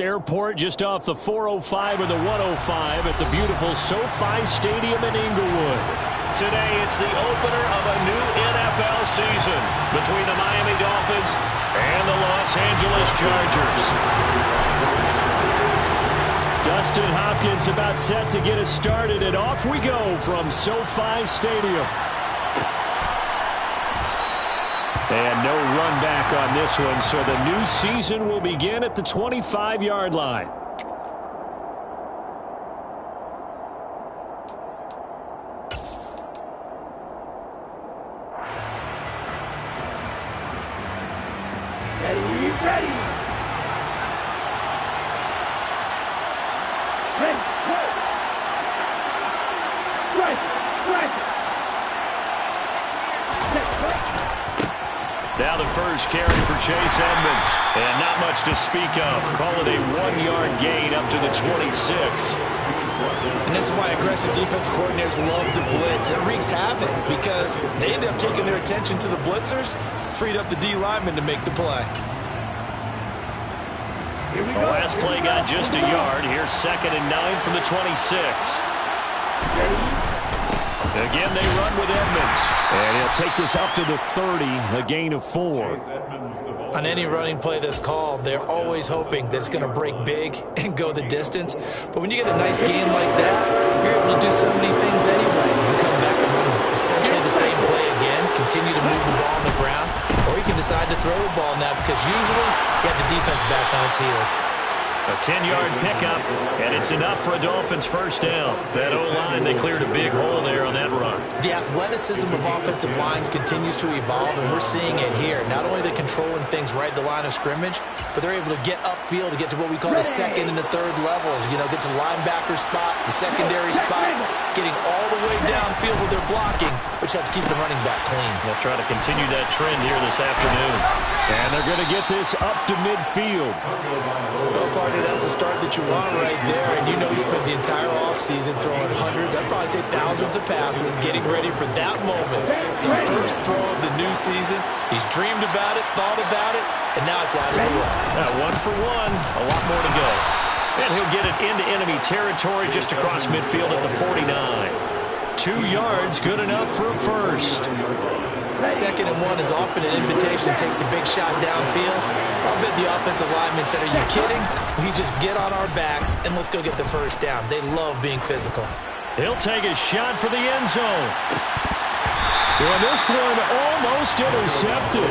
Airport just off the 405 or the 105 at the beautiful SoFi Stadium in Inglewood. Today it's the opener of a new NFL season between the Miami Dolphins and the Los Angeles Chargers. Dustin Hopkins about set to get us started, and off we go from SoFi Stadium. And no run back on this one, so the new season will begin at the 25-yard line. Now the first carry for Chase Edmonds. And not much to speak of. Call it a 1-yard gain up to the 26. And this is why aggressive defense coordinators love to blitz. It wreaks havoc because they end up taking their attention to the blitzers, freed up the D lineman to make the play. The last play got just a yard. Here's 2nd and 9 from the 26. Again, they run with Edmonds. And he'll take this up to the 30, a gain of 4. On any running play that's called, they're always hoping that it's going to break big and go the distance. But when you get a nice gain like that, you're able to do so many things anyway. You can come back and run essentially the same play again, continue to move the ball on the ground, or you can decide to throw the ball now because usually you have the defense back on its heels. A 10-yard pickup, and it's enough for a Dolphins first down. That O-line, they cleared a big hole there on that run. The athleticism of offensive lines continues to evolve, and we're seeing it here. Not only are they controlling things right at the line of scrimmage, but they're able to get upfield to get to what we call the second and the third levels. You know, get to linebacker spot, the secondary spot, getting all the way downfield with their blocking, which helps keep the running back clean. They'll try to continue that trend here this afternoon. And they're going to get this up to midfield. Well, partner, that's the start that you want right there. And you know he spent the entire offseason throwing hundreds, I'd probably say thousands of passes, getting ready for that moment. The first throw of the new season. He's dreamed about it, thought about it, and now it's out of the way. 1 for 1, a lot more to go. And he'll get it into enemy territory just across midfield at the 49. 2 yards, good enough for a first. 2nd and 1 is often an invitation to take the big shot downfield. I'll bet the offensive lineman said, are you kidding? We just get on our backs and let's go get the first down. They love being physical. He'll take a shot for the end zone. And this one almost intercepted.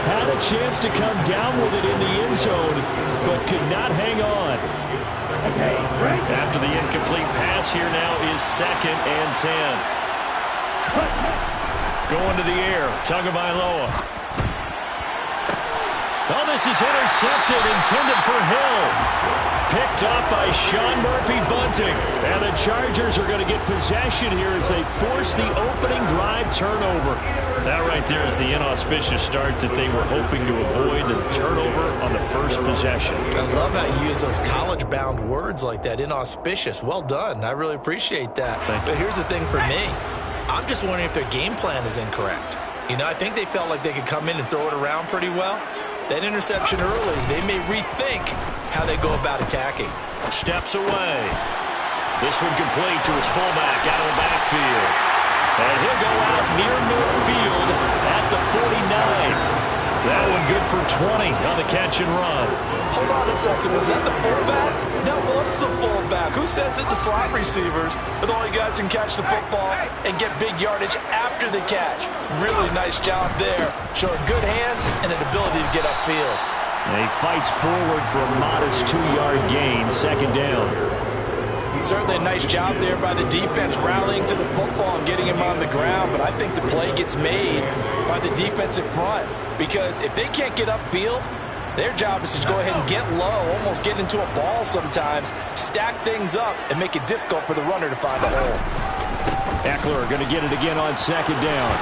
Had a chance to come down with it in the end zone, but could not hang on. After the incomplete pass, here now is 2nd and 10. Going to the air, Tagovailoa. Oh, this is intercepted, intended for Hill. Picked up by Sean Murphy-Bunting. And the Chargers are going to get possession here as they force the opening drive turnover. That right there is the inauspicious start that they were hoping to avoid, the turnover on the first possession. I love how you use those college-bound words like that, inauspicious. Well done. I really appreciate that. But here's the thing for me. I'm just wondering if their game plan is incorrect. You know, I think they felt like they could come in and throw it around pretty well. That interception early, they may rethink how they go about attacking. Steps away. This one complete to his fullback out of the backfield. And he'll go out near midfield at the 49. That one good for 20 on the catch and run. Hold on a second. Was that the fullback? That was the fullback. Who says it? The slot receivers are the only guys who can catch the football and get big yardage after the catch. Really nice job there. Showing good hands and an ability to get upfield. And he fights forward for a modest 2-yard gain, 2nd down. Certainly a nice job there by the defense rallying to the football and getting him on the ground, but I think the play gets made by the defensive front because if they can't get upfield, their job is to go ahead and get low, almost get into a ball sometimes, stack things up, and make it difficult for the runner to find a hole. Eckler going to get it again on 2nd down.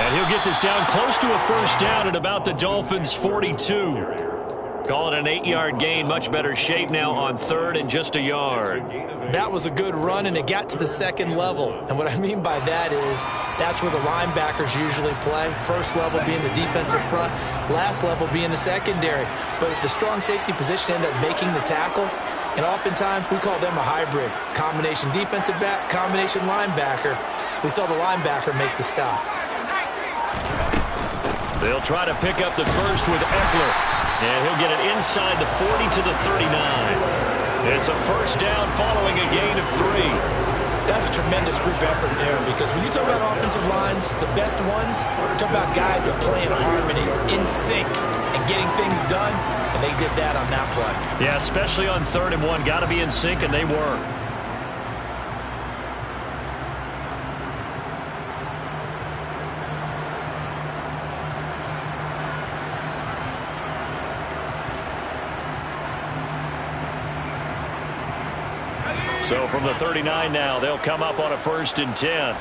And he'll get this down close to a first down at about the Dolphins' 42. Call it an 8-yard gain. Much better shape now on 3rd and just a yard. That was a good run, and it got to the second level. And what I mean by that is that's where the linebackers usually play. First level being the defensive front, last level being the secondary. But the strong safety position ended up making the tackle. And oftentimes we call them a hybrid. Combination defensive back, combination linebacker. We saw the linebacker make the stop. They'll try to pick up the first with Eckler. And he'll get it inside the 40 to the 39. It's a first down following a gain of 3. That's a tremendous group effort there, because when you talk about offensive lines, the best ones, talk about guys that play in harmony, in sync, and getting things done, and they did that on that play. Yeah, especially on 3rd and 1. Got to be in sync, and they were. So from the 39 now, they'll come up on a 1st and 10.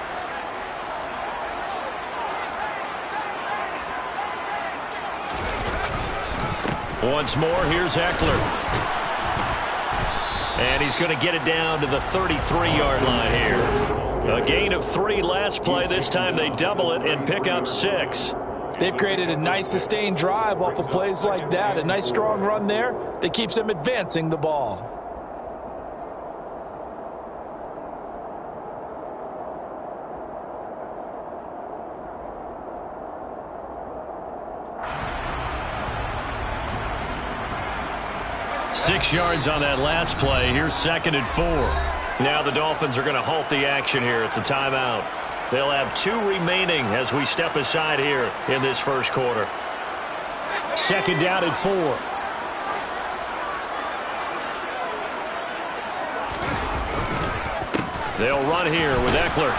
Once more, here's Eckler. And he's going to get it down to the 33-yard line here. A gain of 3 last play. This time they double it and pick up 6. They've created a nice sustained drive off of plays like that. A nice strong run there that keeps them advancing the ball. Six yards on that last play. Here's 2nd and 4. Now the Dolphins are going to halt the action here. It's a timeout. They'll have 2 remaining as we step aside here in this first quarter. 2nd down and 4. They'll run here with Eckler.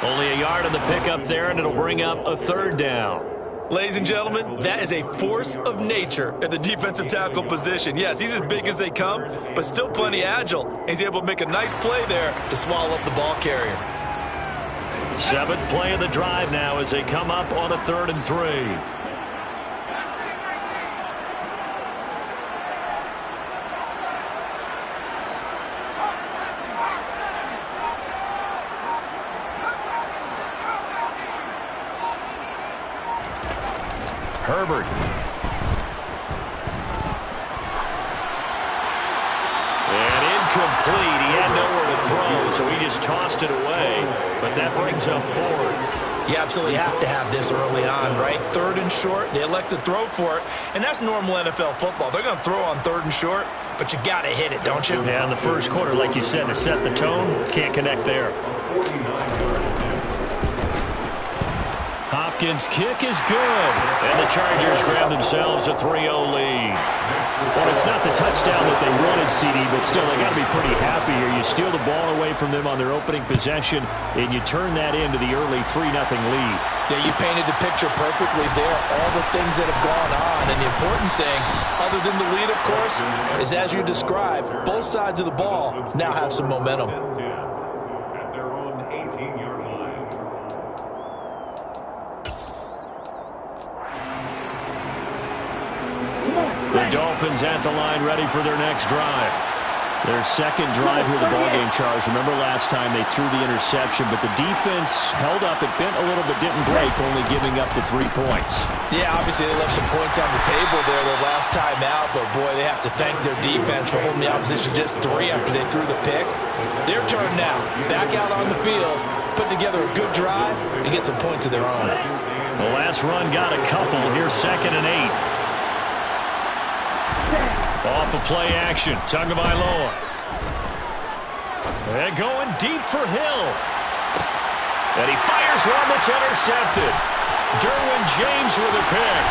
Only a yard on the pickup there, and it'll bring up a 3rd down. Ladies and gentlemen, that is a force of nature at the defensive tackle position. Yes, he's as big as they come, but still plenty agile. He's able to make a nice play there to swallow up the ball carrier. 7th play of the drive now as they come up on a 3rd and 3. Herbert. And incomplete. He had nowhere to throw, so he just tossed it away. But that brings up 4th. You absolutely have to have this early on, right? 3rd and short. They elect to throw for it, and that's normal NFL football. They're going to throw on 3rd and short, but you've got to hit it, don't you? Yeah, in the first quarter, like you said, to set the tone, can't connect there. Hopkins' kick is good. And the Chargers grab themselves a 3-0 lead. Well, it's not the touchdown that they wanted, CD, but still, they got to be pretty happy here. You steal the ball away from them on their opening possession, and you turn that into the early 3-0 lead. Yeah, you painted the picture perfectly there. All the things that have gone on. And the important thing, other than the lead, of course, is as you described, both sides of the ball now have some momentum. The Dolphins at the line, ready for their next drive. Their second drive here, the ballgame, Charles. Remember last time they threw the interception, but the defense held up. It bent a little but didn't break, only giving up the 3 points. Yeah, obviously they left some points on the table there the last time out, but boy, they have to thank their defense for holding the opposition just 3 after they threw the pick. Their turn now. Back out on the field, put together a good drive, and get some points of their own. The last run got a couple. Here's 2nd and 8. Off of play action, Tagovailoa. And going deep for Hill. And he fires one that's intercepted. Derwin James with a pick.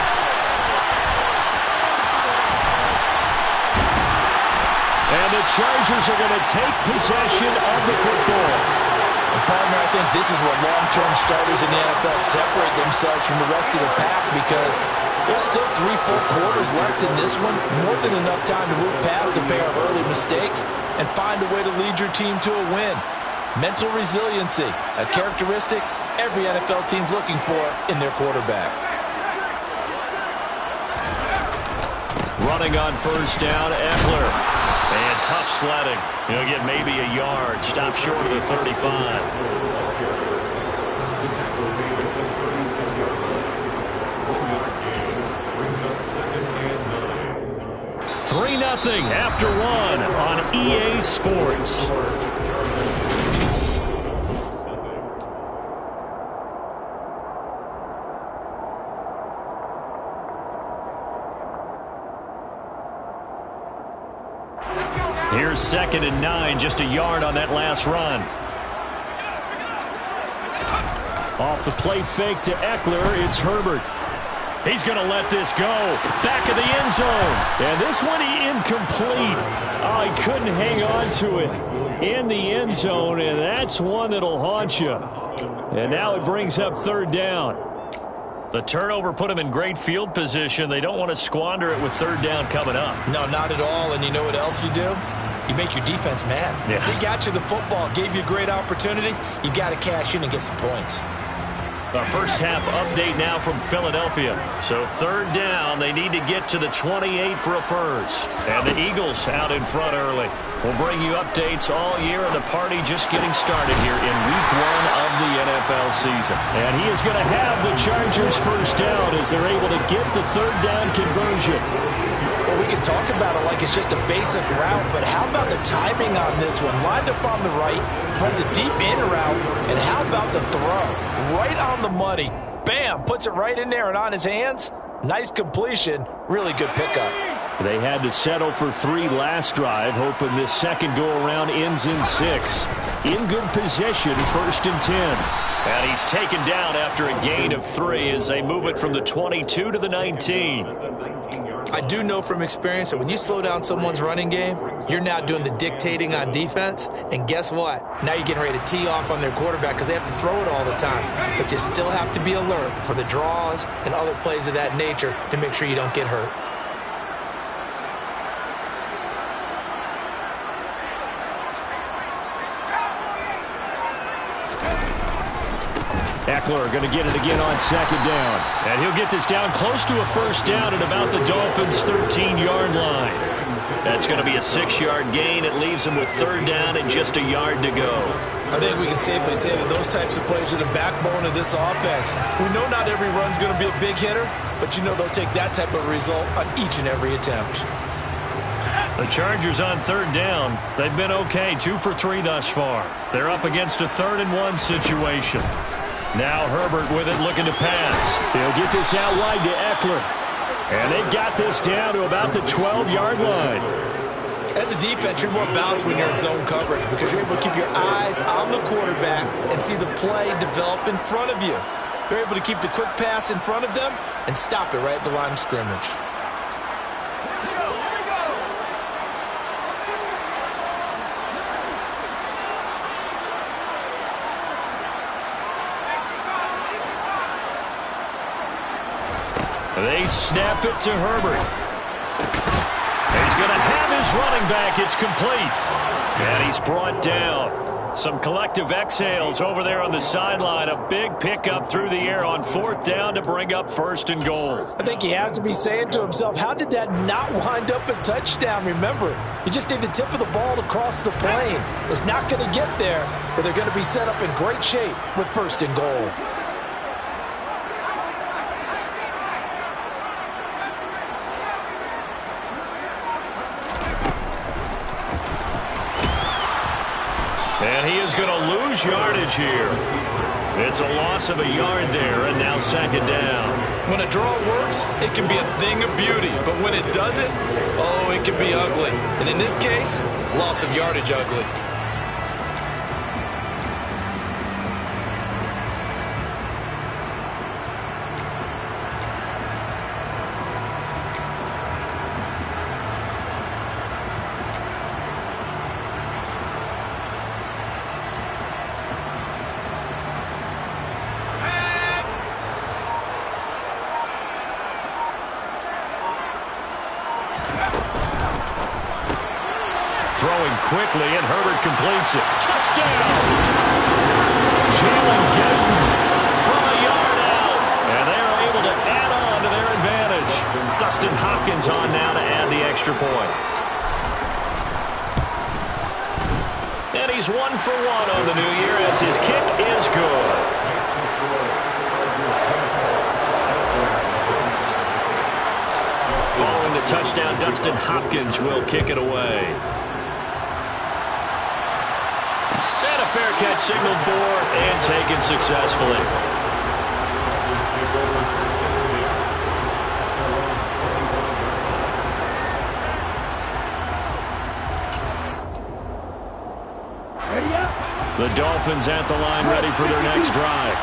And the Chargers are going to take possession of the football. And partner, I think this is where long-term starters in the NFL separate themselves from the rest of the pack, because there's still 3 full quarters left in this one. More than enough time to move past a pair of early mistakes and find a way to lead your team to a win. Mental resiliency, a characteristic every NFL team's looking for in their quarterback. Running on first down, Eckler. And tough sledding. He'll get maybe a yard. Stop short of the 35. 3-0 after one on EA Sports. Here's 2nd and 9, just a yard on that last run. Off the play fake to Eckler, it's Herbert. He's going to let this go. Back of the end zone. And this one incomplete. Oh, he couldn't hang on to it in the end zone, and that's one that'll haunt you. And now it brings up 3rd down. The turnover put him in great field position. They don't want to squander it with 3rd down coming up. No, not at all. And you know what else you do? You make your defense mad. Yeah. They got you the football, gave you a great opportunity. You got to cash in and get some points. Our first half update now from Philadelphia. So 3rd down, they need to get to the 28 for a first. And the Eagles out in front early. We'll bring you updates all year, and the party just getting started here in week 1 of the NFL season. And he is going to have the Chargers first down as they're able to get the 3rd down conversion. Well, we can talk about it like it's just a basic route, but how about the timing on this one? Lined up on the right, runs a deep in route, and how about the throw? Right on the money. Bam! Puts it right in there and on his hands. Nice completion. Really good pickup. They had to settle for 3 last drive, hoping this second go-around ends in 6. In good position, 1st and 10. And he's taken down after a gain of 3 as they move it from the 22 to the 19. I do know from experience that when you slow down someone's running game, you're now doing the dictating on defense. And guess what? Now you're getting ready to tee off on their quarterback because they have to throw it all the time. But you still have to be alert for the draws and other plays of that nature to make sure you don't get hurt. Eckler going to get it again on 2nd down. And he'll get this down close to a first down at about the Dolphins' 13-yard line. That's going to be a 6-yard gain. It leaves them with 3rd down and just a yard to go. I think we can safely say that those types of plays are the backbone of this offense. We know not every run's going to be a big hitter, but you know they'll take that type of result on each and every attempt. The Chargers on 3rd down. They've been okay, 2 for 3 thus far. They're up against a 3rd and 1 situation. Now Herbert with it, looking to pass. He'll get this out wide to Eckler. And they've got this down to about the 12-yard line. As a defense, you're more balanced when you're in zone coverage because you're able to keep your eyes on the quarterback and see the play develop in front of you. They're able to keep the quick pass in front of them and stop it right at the line of scrimmage. They snap it to Herbert. He's going to have his running back. It's complete. And he's brought down. Some collective exhales over there on the sideline. A big pickup through the air on 4th down to bring up 1st and goal. I think he has to be saying to himself, how did that not wind up a touchdown? Remember, you just need the tip of the ball to cross the plane. It's not going to get there, but they're going to be set up in great shape with 1st and goal. And he is going to lose yardage here. It's a loss of a yard there, and now 2nd down. When a draw works, it can be a thing of beauty. But when it doesn't, oh, it can be ugly. And in this case, loss of yardage ugly. Throwing quickly, and Herbert completes it. Touchdown! Jalen Guyton from a yard out. And they are able to add on to their advantage. The Dustin Hopkins on now to add the extra point. And he's 1 for 1 on the new year as his kick is good. Following the touchdown, Dustin Hopkins will kick it away. And a fair catch signaled for and taken successfully. The Dolphins at the line ready for their next drive.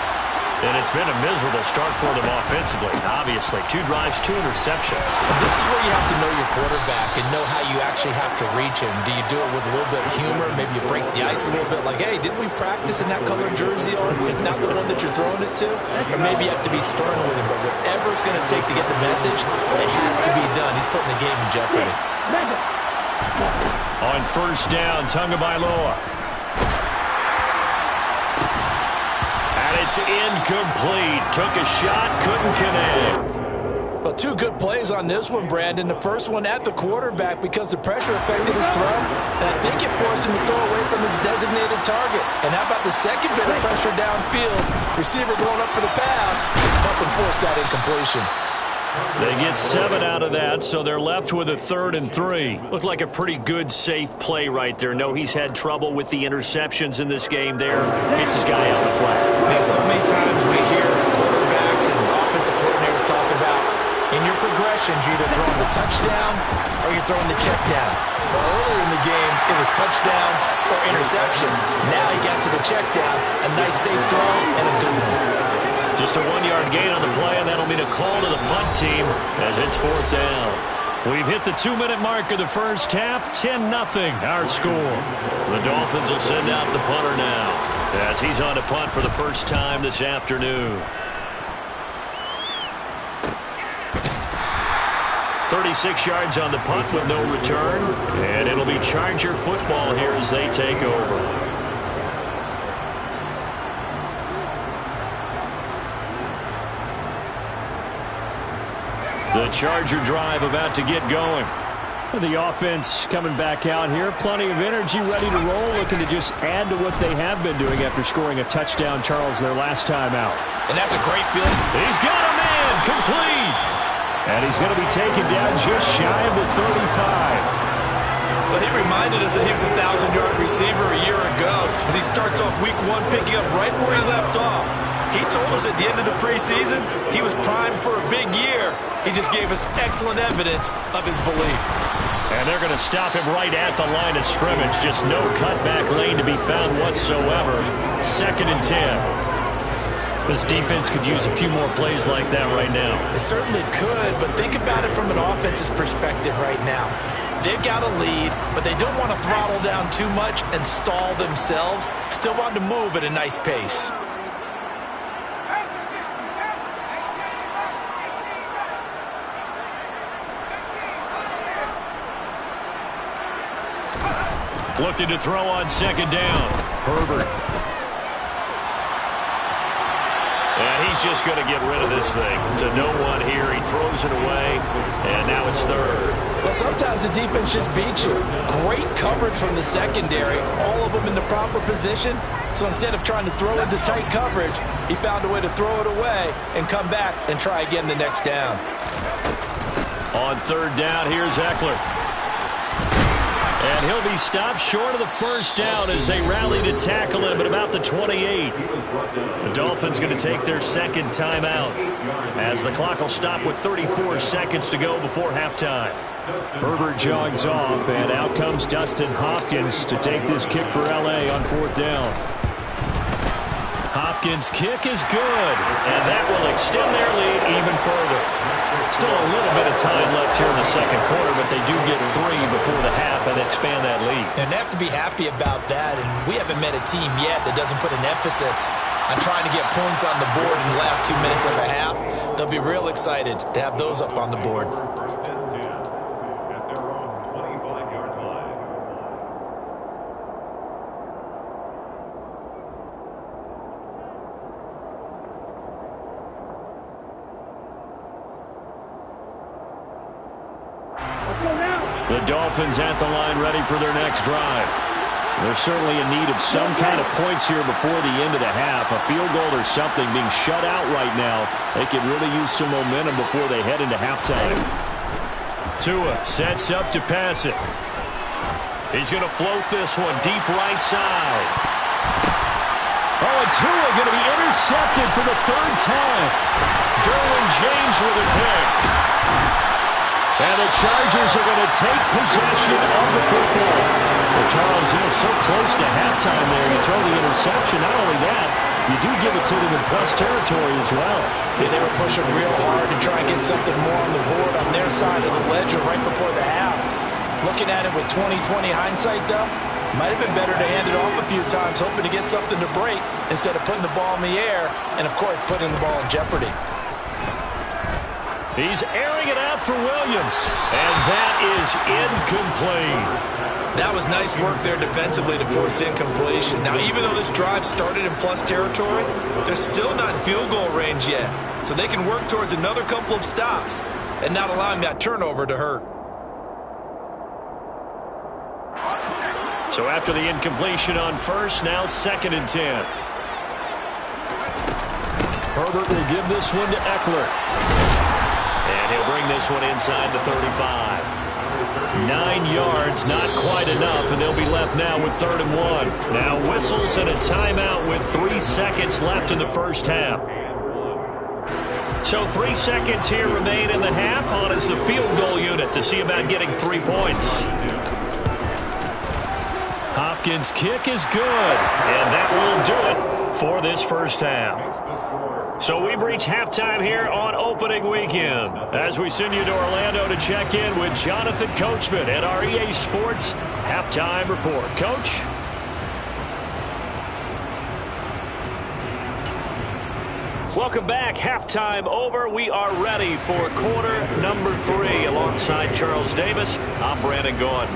And it's been a miserable start for them offensively, obviously. 2 drives, 2 interceptions. And this is where you have to know your quarterback and know how you actually have to reach him. Do you do it with a little bit of humor? Maybe you break the ice a little bit like, hey, didn't we practice in that color jersey on with not the one that you're throwing it to? Or maybe you have to be stern with him. But whatever it's going to take to get the message, it has to be done. He's putting the game in jeopardy. On first down, Tagovailoa. It's incomplete. Took a shot, couldn't connect. Well, 2 good plays on this one, Brandon. The first one at the quarterback because the pressure affected his throw, and I think it forced him to throw away from his designated target. And how about the second bit of pressure downfield? Receiver going up for the pass, helping force that incompletion. They get 7 out of that, so they're left with a 3rd and 3. Looked like a pretty good, safe play right there. No, he's had trouble with the interceptions in this game there. Hits his guy out the flat. Man, so many times we hear quarterbacks and offensive coordinators talk about in your progressions, you're either throwing the touchdown or you're throwing the check down. Well, earlier in the game, it was touchdown or interception. Now he got to the check down, a nice safe throw, and a good one. Just a 1-yard gain on the play, and that'll mean a call to the punt team as it's 4th down. We've hit the 2-minute mark of the first half, 10-0 our score. The Dolphins will send out the punter now as he's on to punt for the first time this afternoon. 36 yards on the punt with no return, and it'll be Charger football here as they take over. The Charger drive about to get going. The offense coming back out here. Plenty of energy, ready to roll, looking to just add to what they have been doing after scoring a touchdown, Charles, their last time out. And that's a great feeling. He's got a man, complete. And he's going to be taken down just shy of the 35. Well, he reminded us that he was a 1,000-yard receiver a year ago as he starts off week 1 picking up right where he left off. He told us at the end of the preseason he was primed for a big year. He just gave us excellent evidence of his belief. And they're going to stop him right at the line of scrimmage. Just no cutback lane to be found whatsoever. 2nd and 10. This defense could use a few more plays like that right now. It certainly could, but think about it from an offense's perspective right now. They've got a lead, but they don't want to throttle down too much and stall themselves. Still want to move at a nice pace. Looking to throw on 2nd down. Herbert. And he's just going to get rid of this thing. To no one here. He throws it away. And now it's 3rd. Well, sometimes the defense just beats you. Great coverage from the secondary. All of them in the proper position. So instead of trying to throw into tight coverage, he found a way to throw it away and come back and try again the next down. On 3rd down, here's Eckler. And he'll be stopped short of the first down as they rally to tackle him at about the 28. The Dolphins going to take their 2nd timeout as the clock will stop with 34 seconds to go before halftime. Herbert jogs off, and out comes Dustin Hopkins to take this kick for L.A. on 4th down. Hopkins' kick is good, and that will extend their lead even further. Still a little bit of time left here in the 2nd quarter, but they do get 3 before the half and expand that lead. And they have to be happy about that, and we haven't met a team yet that doesn't put an emphasis on trying to get points on the board in the last 2 minutes of a half. They'll be real excited to have those up on the board. The Dolphins at the line ready for their next drive. They're certainly in need of some kind of points here before the end of the half. A field goal or something being shut out right now. They could really use some momentum before they head into halftime. Tua sets up to pass it. He's going to float this one deep right side. Oh, and Tua going to be intercepted for the third time. Derwin James with a pick. And the Chargers are going to take possession of the football. Well, Charles, so close to halftime there. You throw the interception. Not only that, you do give it to them in plus territory as well. Yeah, they were pushing real hard to try and get something more on the board on their side of the ledger right before the half. Looking at it with 20/20 hindsight, though, might have been better to hand it off a few times, hoping to get something to break instead of putting the ball in the air and, of course, putting the ball in jeopardy. He's airing it out for Williams, and that is incomplete. That was nice work there defensively to force incompletion. Now, even though this drive started in plus territory, they're still not in field goal range yet, so they can work towards another couple of stops and not allowing that turnover to hurt. So after the incompletion on first, now 2nd and 10. Herbert will give this one to Eckler. And he'll bring this one inside the 35. 9 yards, not quite enough, and they'll be left now with 3rd and 1. Now whistles and a timeout with 3 seconds left in the first half. So 3 seconds here remain in the half. On is the field goal unit to see about getting 3 points. Hopkins' kick is good, and that will do it for this first half. So we've reached halftime here on opening weekend as we send you to Orlando to check in with Jonathan Coachman at our EA Sports Halftime Report. Coach? Welcome back. Halftime over. We are ready for quarter number 3 alongside Charles Davis. I'm Brandon Gaudin.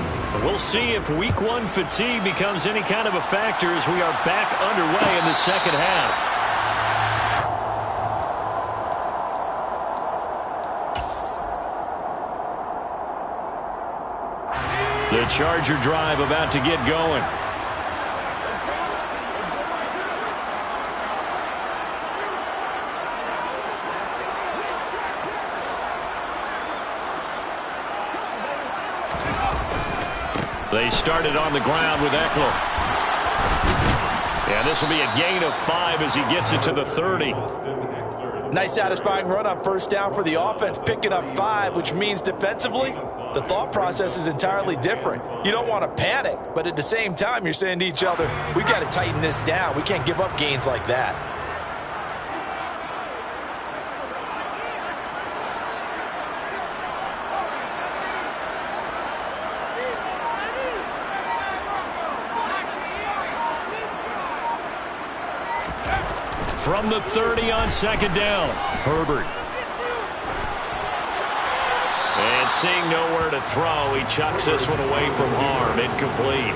We'll see if week 1 fatigue becomes any kind of a factor as we are back underway in the second half. The Charger drive about to get going. They started on the ground with Eckler. And this will be a gain of 5 as he gets it to the 30. Nice satisfying run on first down for the offense, picking up 5, which means defensively, the thought process is entirely different. You don't want to panic, but at the same time, you're saying to each other, we got to tighten this down. We can't give up gains like that. From the 30 on 2nd down, Herbert. And seeing nowhere to throw, he chucks this one away from harm. Incomplete.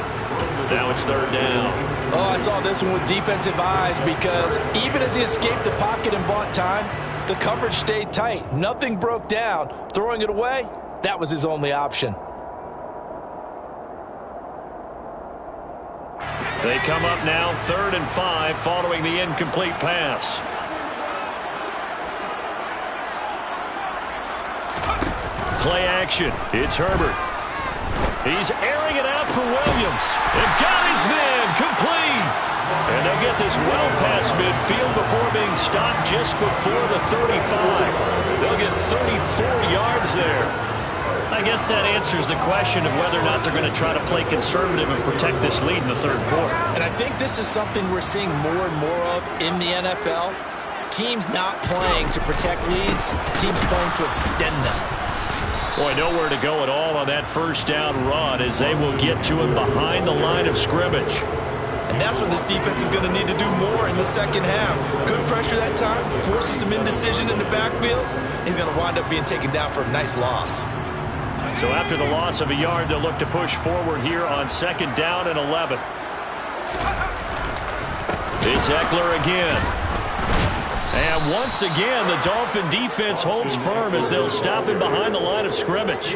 Now it's 3rd down. Oh, I saw this one with defensive eyes because even as he escaped the pocket and bought time, the coverage stayed tight. Nothing broke down. Throwing it away, that was his only option. They come up now 3rd and 5 following the incomplete pass. Play action. It's Herbert. He's airing it out for Williams. And got his man complete. And they get this well past midfield before being stopped just before the 35. They'll get 34 yards there. I guess that answers the question of whether or not they're going to try to play conservative and protect this lead in the 3rd quarter. And I think this is something we're seeing more and more of in the NFL. Teams not playing to protect leads, teams playing to extend them. Boy, nowhere to go at all on that first down run as they will get to him behind the line of scrimmage. And that's what this defense is going to need to do more in the second half. Good pressure that time, forces some indecision in the backfield. He's going to wind up being taken down for a nice loss. So after the loss of a yard, they'll look to push forward here on 2nd down and 11. It's Eckler again. And once again, the Dolphin defense holds firm as they'll stop him behind the line of scrimmage.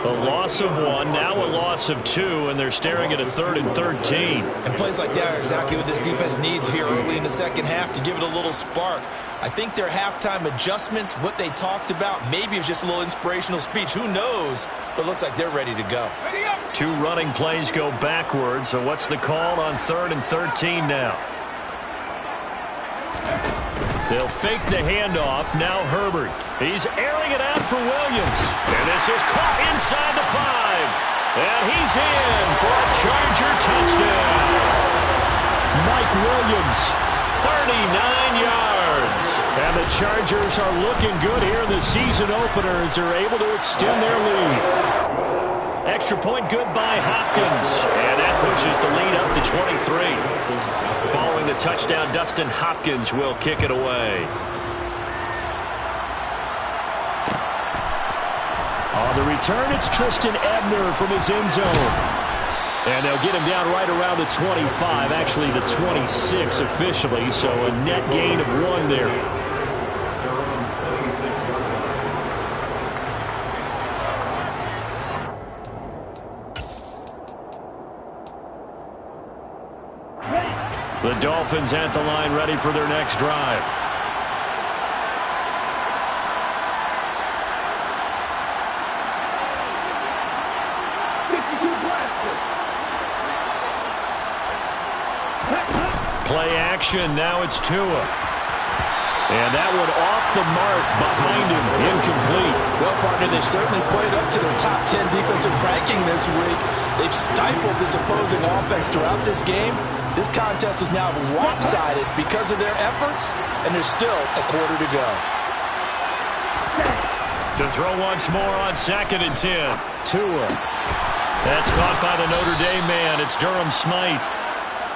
A loss of 1, now a loss of 2, and they're staring at a 3rd and 13. And plays like that are exactly what this defense needs here early in the second half to give it a little spark. I think their halftime adjustments, what they talked about, maybe it was just a little inspirational speech. Who knows? But it looks like they're ready to go. 2 running plays go backwards, so what's the call on 3rd and 13 now? They'll fake the handoff. Now Herbert. He's airing it out for Williams. And this is caught inside the 5. And he's in for a Charger touchdown. Mike Williams, 39 yards. And the Chargers are looking good here in the season opener as they're able to extend their lead. Extra point good by Hopkins. And that pushes the lead up to 23. Following the touchdown, Dustin Hopkins will kick it away. On the return, it's Tristan Ebner from his end zone. And they'll get him down right around the 25, actually the 26 officially, so a net gain of 1 there. The Dolphins at the line ready for their next drive. Play action. Now it's Tua. And that one off the mark behind him. Incomplete. Well, partner, they've certainly played up to their top 10 defensive ranking this week. They've stifled this opposing offense throughout this game. This contest is now lopsided because of their efforts, and there's still a quarter to go. To throw once more on 2nd and 10. Tua. That's caught by the Notre Dame man. It's Durham Smythe.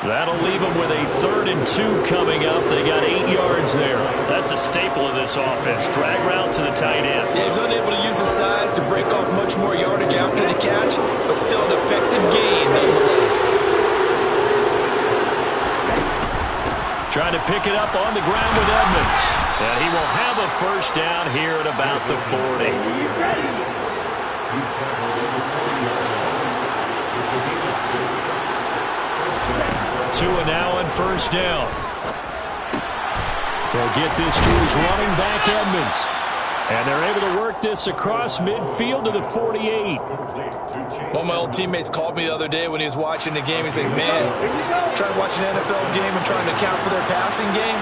That'll leave them with a 3rd and 2 coming up. They got 8 yards there. That's a staple of this offense. Drag route to the tight end. Yeah, he was unable to use his size to break off much more yardage after the catch, but still an effective gain nonetheless. Trying to pick it up on the ground with Edmonds. And he will have a first down here at about the 40. Tua now on first down. They'll get this to his running back, Edmonds. And they're able to work this across midfield to the 48. One of my old teammates called me the other day when he was watching the game. He said, man, trying to watch an NFL game and trying to account for their passing game,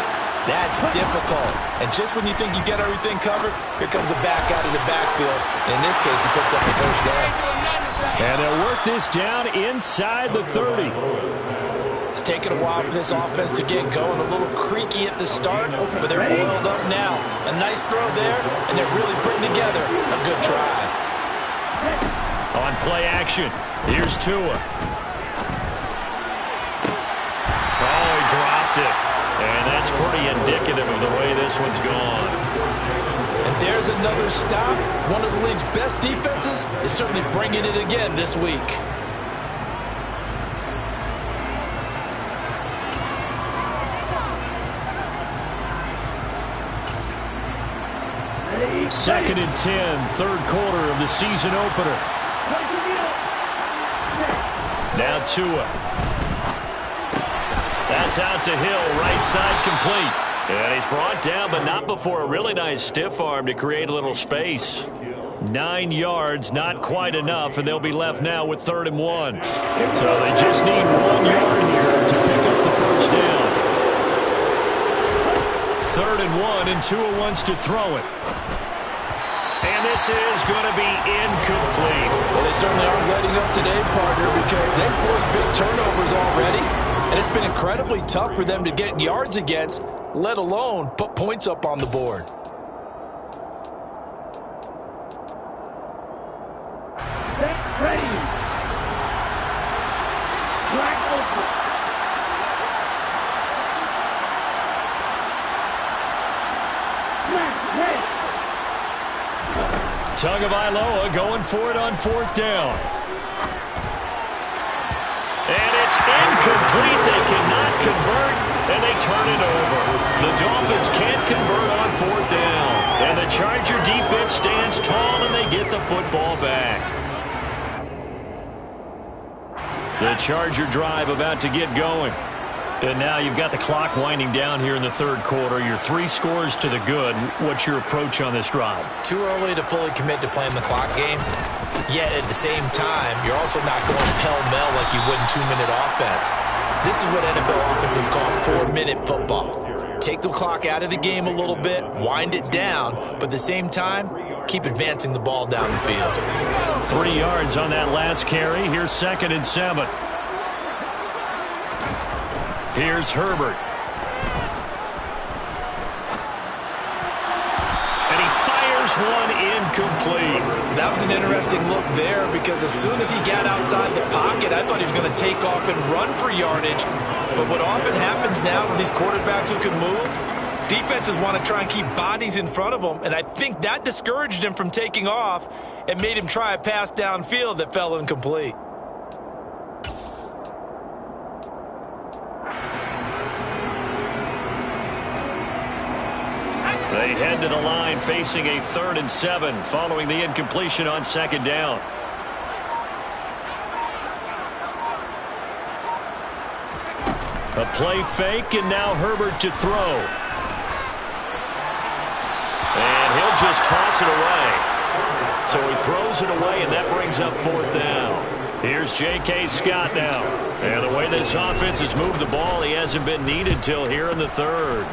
that's difficult. And just when you think you get everything covered, here comes a back out of the backfield. And in this case, he picks up the first down. And they'll work this down inside the 30. It's taken a while for this offense to get going. A little creaky at the start, but they're oiled up now. A nice throw there, and they're really putting together a good drive. On play action, here's Tua. Oh, he dropped it. And that's pretty indicative of the way this one's gone. And there's another stop. One of the league's best defenses is certainly bringing it again this week. Second and 10, 3rd quarter of the season opener. Now Tua. That's out to Hill, right side complete. And he's brought down, but not before a really nice stiff arm to create a little space. 9 yards, not quite enough, and they'll be left now with 3rd and 1. So they just need 1 yard here to pick up the first down. 3rd and 1, and Tua wants to throw it. And this is going to be incomplete. Well, they certainly aren't letting up today, partner, because they've forced big turnovers already, and it's been incredibly tough for them to get yards against, let alone put points up on the board. Ready. Black open. Tagovailoa going for it on 4th down. And it's incomplete. They cannot convert, and they turn it over. The Dolphins can't convert on 4th down. And the Charger defense stands tall, and they get the football back. The Charger drive about to get going. And now you've got the clock winding down here in the third quarter. You're 3 scores to the good. What's your approach on this drive? Too early to fully commit to playing the clock game. Yet at the same time, you're also not going pell-mell like you would in 2-minute offense. This is what NFL offenses call 4-minute football. Take the clock out of the game a little bit, wind it down, but at the same time, keep advancing the ball down the field. 3 yards on that last carry. Here's 2nd and 7. Here's Herbert. And he fires one incomplete. That was an interesting look there because as soon as he got outside the pocket, I thought he was going to take off and run for yardage. But what often happens now with these quarterbacks who can move, defenses want to try and keep bodies in front of them, and I think that discouraged him from taking off and made him try a pass downfield that fell incomplete. They head to the line facing a 3rd and 7 following the incompletion on 2nd down. A play fake, and now Herbert to throw. And he'll just toss it away. So he throws it away, and that brings up 4th down. Here's J.K. Scott now. And the way this offense has moved the ball, he hasn't been needed till here in the 3rd.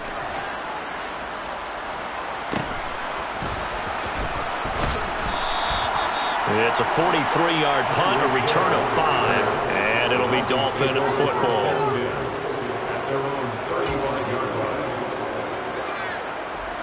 It's a 43-yard punt, a return of 5, and it'll be Dolphin football.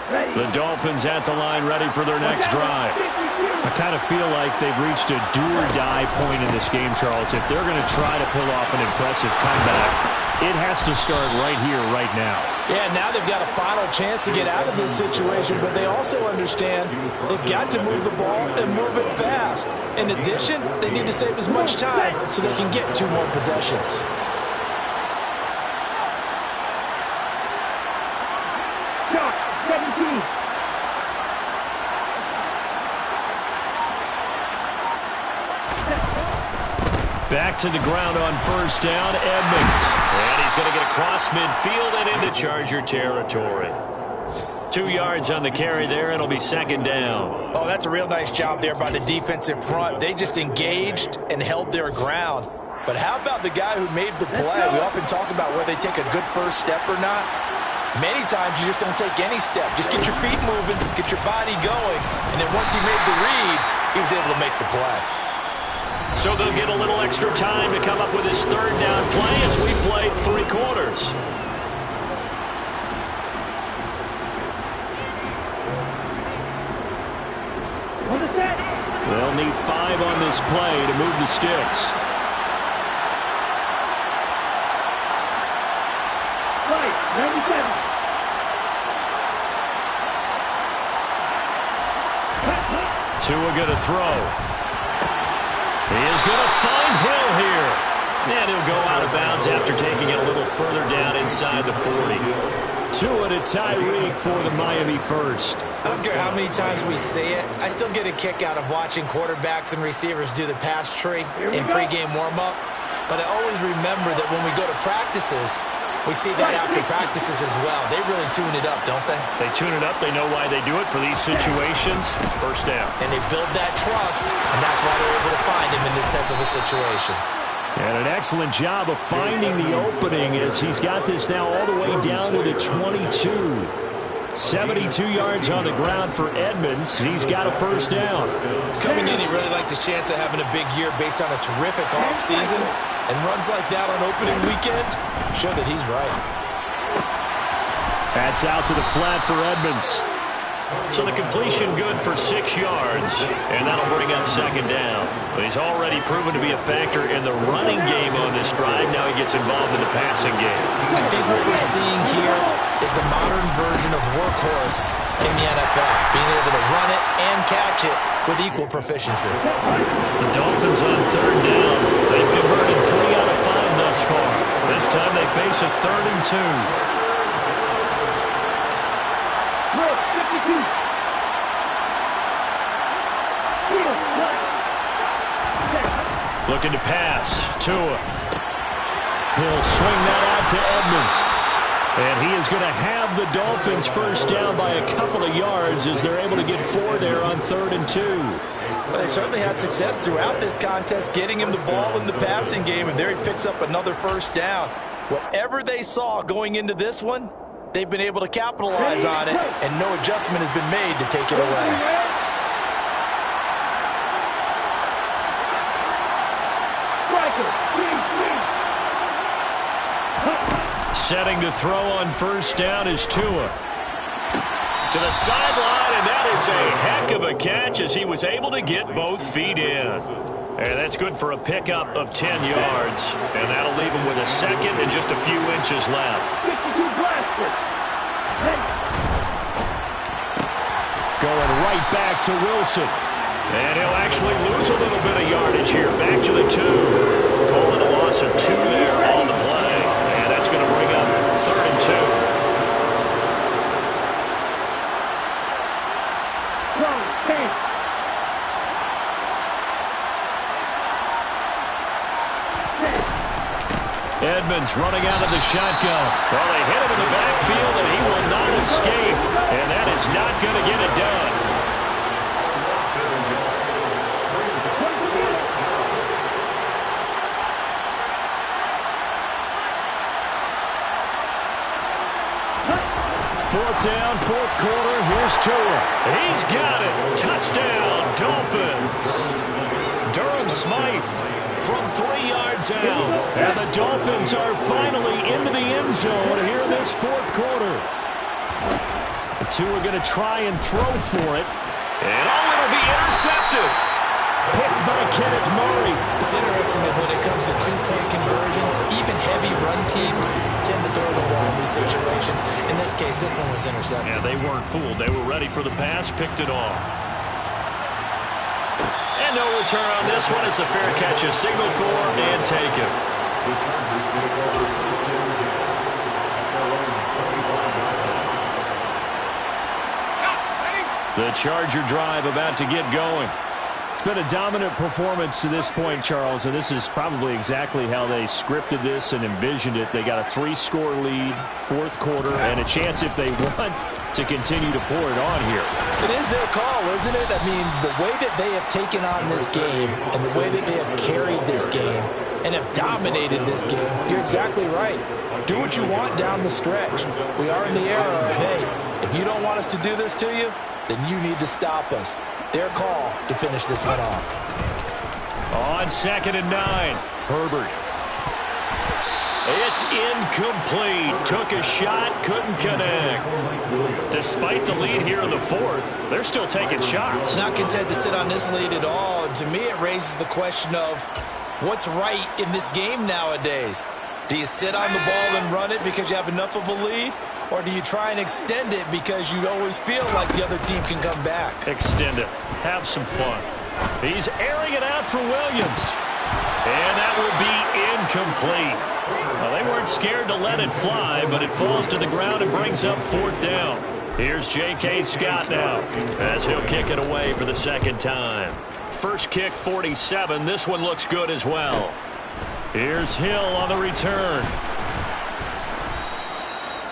The Dolphins at the line ready for their next drive. I kind of feel like they've reached a do-or-die point in this game, Charles. If they're going to try to pull off an impressive comeback, it has to start right here, right now. Yeah, now they've got a final chance to get out of this situation, but they also understand they've got to move the ball and move it fast. In addition, they need to save as much time so they can get 2 more possessions. Shot, 17. Back to the ground on 1st down, Edmonds. And he's going to get across midfield and into Charger territory. 2 yards on the carry there, and it'll be 2nd down. Oh, that's a real nice job there by the defensive front. They just engaged and held their ground. But how about the guy who made the play? We often talk about whether they take a good first step or not. Many times you just don't take any step. Just get your feet moving, get your body going, and then once he made the read, he was able to make the play. So they'll get a little extra time to come up with his 3rd down play as we played 3 quarters. They'll need 5 on this play to move the sticks. Right, 97. Tua going to throw. He is going to find Hill here. And he'll go out of bounds after taking it a little further down inside the 40. Tua to Tyreek for the Miami first. I don't care how many times we say it, I still get a kick out of watching quarterbacks and receivers do the pass tree in pregame warm-up. But I always remember that when we go to practices, we see that after practices as well. They really tune it up, don't they? They tune it up. They know why they do it for these situations. 1st down. And they build that trust, and that's why they're able to find him in this type of a situation. And an excellent job of finding the opening as he's got this now all the way down to the 22. 72 yards on the ground for Edmonds. He's got a 1st down. Coming in, he really liked his chance of having a big year based on a terrific offseason. And runs like that on opening weekend show that he's right. That's out to the flat for Edmonds. So the completion good for 6 yards, and that'll bring up 2nd down. But he's already proven to be a factor in the running game on this drive. Now he gets involved in the passing game. I think what we're seeing here is the modern version of workhorse in the NFL, being able to run it and catch it with equal proficiency. The Dolphins on 3rd down. They've converted 3 out of 5 thus far. This time they face a 3rd and 2. 52. Looking to pass. Tua. He'll swing that out to Edmonds. And he is going to have the Dolphins first down by a couple of yards as they're able to get 4 there on 3rd and 2. Well, they certainly had success throughout this contest getting him the ball in the passing game, and there he picks up another first down. Whatever they saw going into this one, they've been able to capitalize on it, and no adjustment has been made to take it away. Setting to throw on first down is Tua. To the sideline, and that is a heck of a catch as he was able to get both feet in. And that's good for a pickup of 10 yards. And that'll leave him with a second and just a few inches left. Going right back to Wilson. And he'll actually lose a little bit of yardage here. Back to the 2. Calling a loss of 2 there on the play. And that's going to bring up 3rd and 2. Edmonds running out of the shotgun. Well, they hit him in the backfield, and he will not escape. And that is not going to get it done. Fourth down, 4th quarter. Here's Tua. He's got it. Touchdown, Dolphins. Durham Smythe from 3 yards out. And the Dolphins are finally into the end zone here in this 4th quarter. The 2 are going to try and throw for it. And it'll be intercepted. Picked by Kenneth Murray. It's interesting that when it comes to 2-point conversions, even heavy run teams tend to throw the ball in these situations. In this case, this one was intercepted. Yeah, they weren't fooled. They were ready for the pass, picked it off. And no return on this one. It's a fair catch, a signal for and taken. The Charger drive about to get going. It's been a dominant performance to this point, Charles, and this is probably exactly how they scripted this and envisioned it. They got a 3-score lead, 4th quarter, and a chance if they want to continue to pour it on here. It is their call, isn't it? I mean, the way that they have taken on this game and the way that they have carried this game and have dominated this game, you're exactly right. Do what you want down the stretch. We are in the era of, hey, if you don't want us to do this to you, then you need to stop us. Their call to finish this one off. On 2nd and 9, Herbert. It's incomplete. Took a shot, couldn't connect. Despite the lead here in the 4th, they're still taking shots. Not content to sit on this lead at all. And to me, it raises the question of what's right in this game nowadays. Do you sit on the ball and run it because you have enough of a lead? Or do you try and extend it because you always feel like the other team can come back? Extend it. Have some fun. He's airing it out for Williams. And that will be incomplete. Well, they weren't scared to let it fly, but it falls to the ground and brings up 4th down. Here's J.K. Scott now as he'll kick it away for the 2nd time. First kick, 47. This one looks good as well. Here's Hill on the return.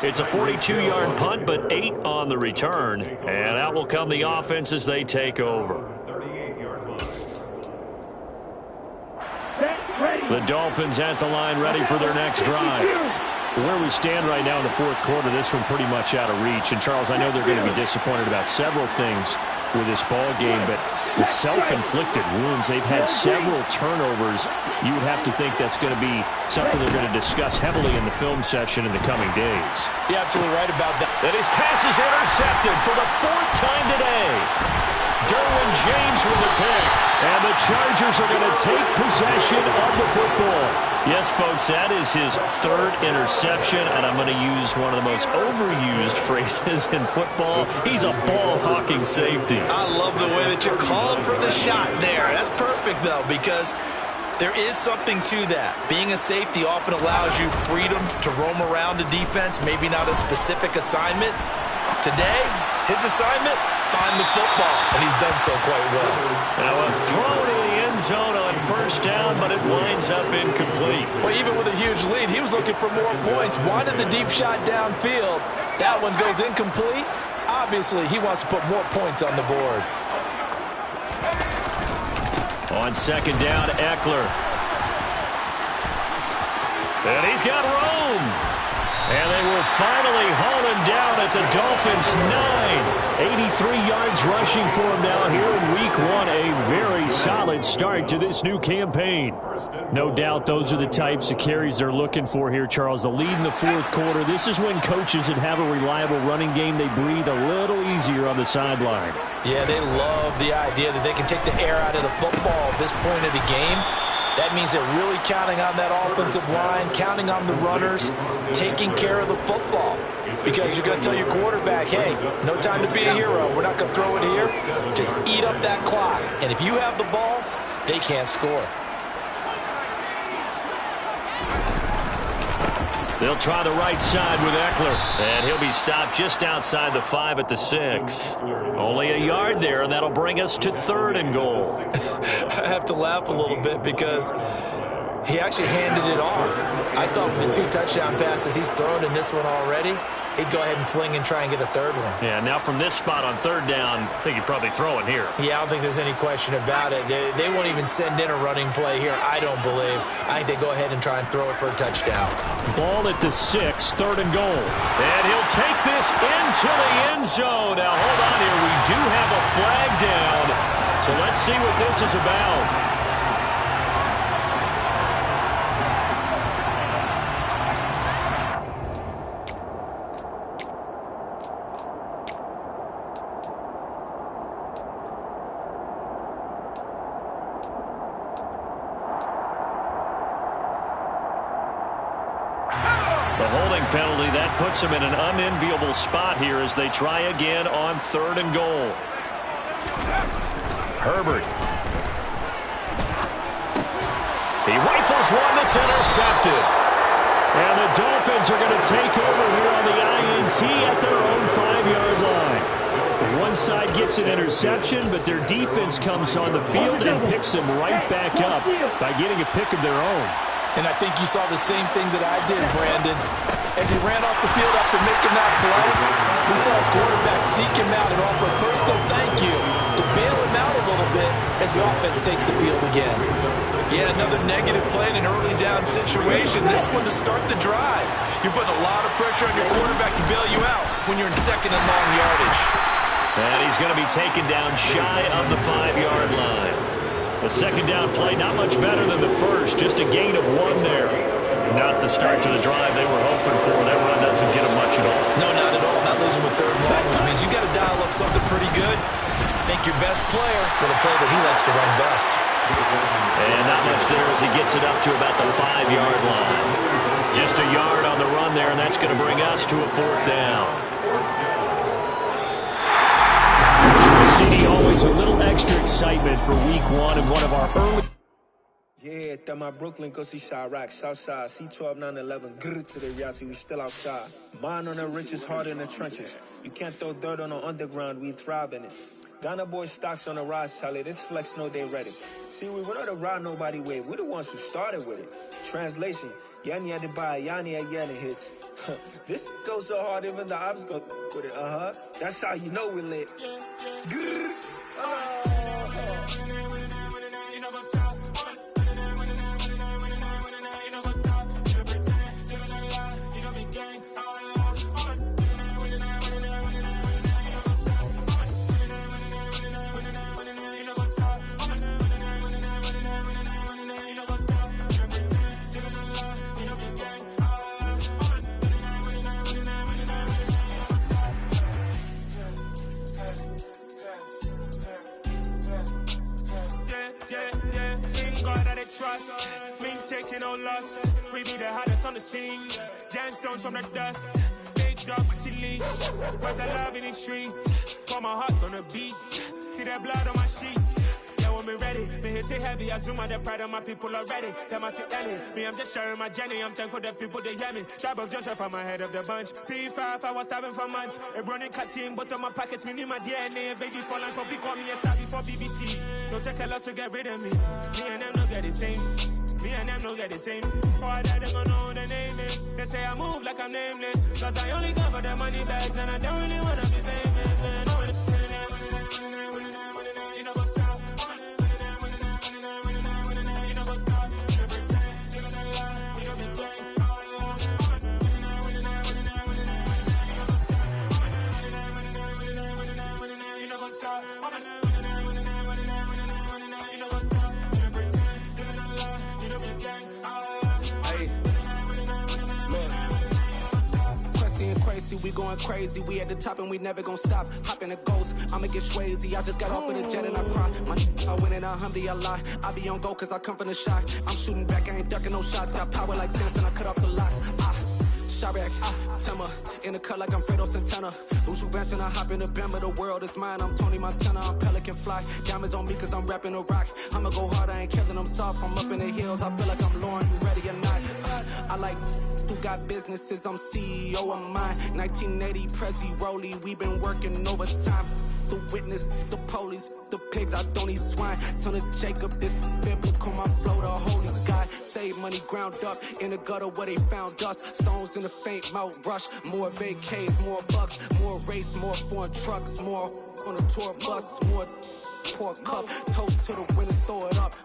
It's a 42-yard punt, but 8 on the return. And out will come the offense as they take over. The Dolphins at the line ready for their next drive. Where we stand right now in the 4th quarter, this one pretty much out of reach. And, Charles, I know they're going to be disappointed about several things with this ball game, but the self-inflicted wounds, they've had several turnovers. You would have to think that's going to be something they're going to discuss heavily in the film session in the coming days. You're absolutely right about that. And his pass is intercepted for the 4th time today. Derwin James with the pick. And the Chargers are going to take possession of the football. Yes, folks, that is his 3rd interception, and I'm going to use one of the most overused phrases in football. He's a ball-hawking safety. I love the way that you called for the shot there. That's perfect, though, because there is something to that. Being a safety often allows you freedom to roam around a defense, maybe not a specific assignment. Today, his assignment, find the football, and he's done so quite well. Now a throw to the end end zone on first down, but it winds up incomplete. Well, even with a huge lead, he was looking for more points. Wanted the deep shot downfield. That one goes incomplete. Obviously, he wants to put more points on the board. On second down, Eckler. And he's got room. And they will finally haul him down at the Dolphins' 9. 83 yards rushing for him now here in Week 1. A very solid start to this new campaign. No doubt those are the types of carries they're looking for here, Charles. The lead in the fourth quarter. This is when coaches that have a reliable running game, they breathe a little easier on the sideline. Yeah, they love the idea that they can take the air out of the football at this point of the game. That means they're really counting on that offensive line, counting on the runners, taking care of the football. Because you're going to tell your quarterback, hey, no time to be a hero. We're not going to throw it here. Just eat up that clock. And if you have the ball, they can't score. They'll try the right side with Eckler. And he'll be stopped just outside the 5 at the 6. Only a yard there, and that'll bring us to 3rd and goal. I have to laugh a little bit because he actually handed it off. I thought with the 2 touchdown passes he's thrown in this one already, he'd go ahead and fling and try and get a 3rd one. Yeah, now from this spot on 3rd down, I think he'd probably throw it here. Yeah, I don't think there's any question about it. They won't even send in a running play here, I don't believe. I think they go ahead and try and throw it for a touchdown. Ball at the 6, 3rd and goal. And he'll take this into the end zone. Now, hold on here. We do have a flag down. So let's see what this is about. The holding penalty, that puts them in an unenviable spot here as they try again on 3rd and goal. Herbert. He rifles one that's intercepted. And the Dolphins are going to take over here on the INT at their own 5-yard line. One side gets an interception, but their defense comes on the field and picks them right back up by getting a pick of their own. And I think you saw the same thing that I did, Brandon. As he ran off the field after making that play, we saw his quarterback seek him out and offer a personal thank you to bail him out a little bit as the offense takes the field again. Yeah, another negative play in an early down situation. This one to start the drive. You're putting a lot of pressure on your quarterback to bail you out when you're in 2nd and long yardage. And he's going to be taken down shy of the 5-yard line. The second down play, not much better than the first, just a gain of 1 there. Not the start to the drive they were hoping for. That run doesn't get them much at all. No, not at all. Not losing with 3rd and long, which means you got to dial up something pretty good. Think your best player with a play that he likes to run best. And not much there as he gets it up to about the 5-yard line. Just a yard on the run there, and that's going to bring us to a 4th down. CD, always a little extra excitement for Week 1 and one of our early... Yeah, that my Brooklyn, go see Chirac, Southside, C12, 911, grr to the Yassi, we still outside. Mine on the richest, heart in the trenches. You can't throw dirt on the underground, we thrive in it. Ghana boys stocks on the rise, Charlie, this flex know they ready. See, we went on the ride nobody wave, we the ones who started with it. Translation, Yanni had to buy, Yanni at Yanni hits. This goes so hard, even the ops go with it, That's how you know we lit. Grr, trust, we ain't taking no loss. We be the hottest on the scene. Gemstones from the dust. Big dog with leash. Where's the love in the streets? Got my heart on the beat. See that blood on my sheets. Yeah, we're me ready. Me hit it heavy, I zoom out the pride of my people already. Them I see Ellie, me I'm just sharing my journey. I'm thankful the people they hear me. Tribe of Joseph, I'm ahead of the bunch. P5, I was starving for months. A running cut team, but on my pockets, me need my DNA. Baby for lunch, but call me a star before BBC. Don't take a lot to get rid of me. Me and them don't get the same. Me and them don't get the same. For that, they gon' know who the name is. They say I move like I'm nameless. Cause I only come for the money bags, and I don't really wanna be famous, man. You know what's up? You know what's up? You know pretend, you know that lie, you know be gang. You know what's up? Crazy, we going crazy. We at the top and we never gon' stop. Hop in a ghost, I'ma get swayzy. I just got off with a jet and I cry. My I win in a Humvee, I lie. I be on go cause I come from the shot. I'm shooting back, I ain't ducking no shots. Got power like Samson, I cut off the locks. Shabak, Timmer, in the cut like I'm Fredo Santana. Uju Banton, I hop in the Bama, the world is mine. I'm Tony Montana, I'm Pelican Fly. Diamonds on me cause I'm rapping a rock. I'ma go hard, I ain't killing them soft. I'm up in the hills, I feel like I'm Lauren, you ready or not? I like who got businesses, I'm CEO of mine. 1980 Prezi Rolly, we been working overtime. The witness, the police, the pigs, I don't eat swine. Son of Jacob, this biblical, my flow, the holy God. Save money ground up in the gutter where they found us. Stones in the faint mouth rush. More vacays, more bucks, more race, more foreign trucks, more on a tour bus, more pour cup. Toast to the winners, throw it up.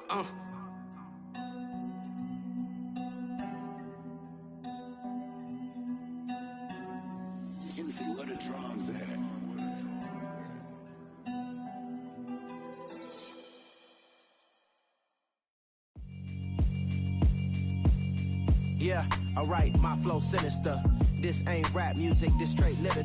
Juicy, where the drums at? Yeah, alright, my flow sinister. This ain't rap music, this straight literature.